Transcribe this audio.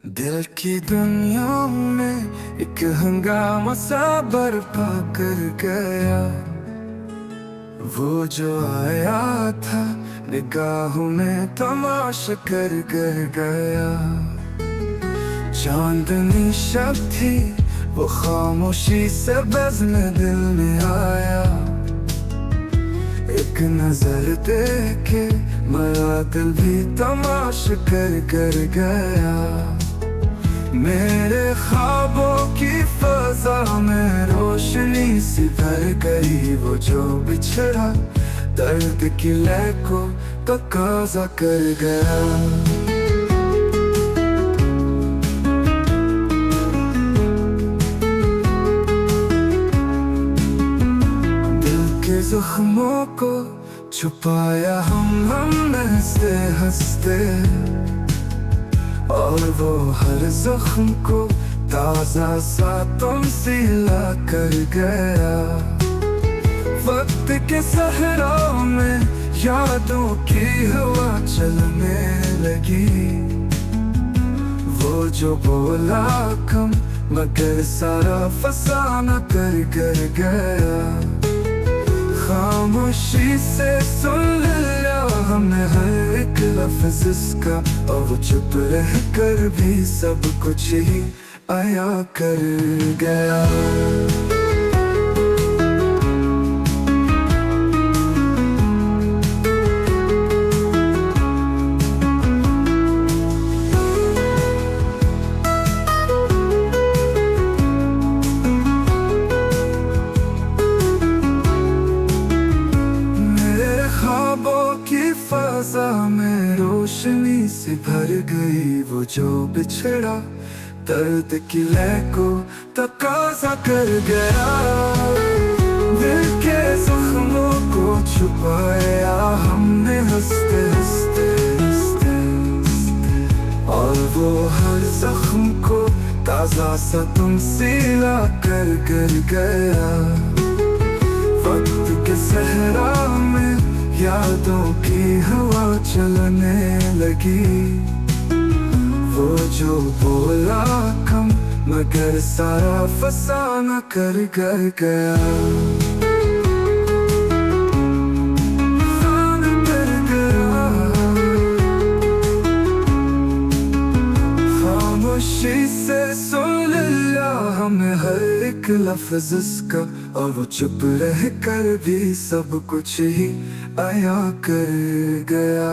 दिल की दुनिया में एक हंगामा सा बर्पा कर गया। वो जो आया था निगाहों में तमाशा कर गया। चांदनी शब थी वो खामोशी से बज़्म दिल में आया। एक नजर देखे मेरा दिल भी तमाशा कर गया। मेरे ख्वाबों की फजा में रोशनी सी भर गई। वो जो बिछड़ा दर्द की लय को तकाजा कर गया। दिल के जख्मों को छुपाया हमने हंसते हंसते, और वो हर जख्म को ताजा सा तमसीला कर गया। वक्त के सहराओं में यादों की हवा चलने लगी। वो जो बोला कम मगर सारा फसाना कर गया। खामोशी से सुन लिया हमने हर एक लफ्ज़ इसका, और वो चुप रह कर भी सब कुछ ही आया कर गया। फजा में रोशनी से भर गई। वो जो बिछड़ा दर्द की लय को तकाजा कर गया। दिल के जख्मों को छुपाया हमने हंसते हंसते, और वो हर जख्म को ताजा सा तमसीला कर गया। वक्त के सहरा में यादों की हवा चलने लगी। वो जो बोला कम मगर सारा फसाना कर गया। खामोशी से सुन लिया हमने हर एक लफ्ज़ इसका, और वो चुप रह कर भी सब कुछ ही आया कर गया।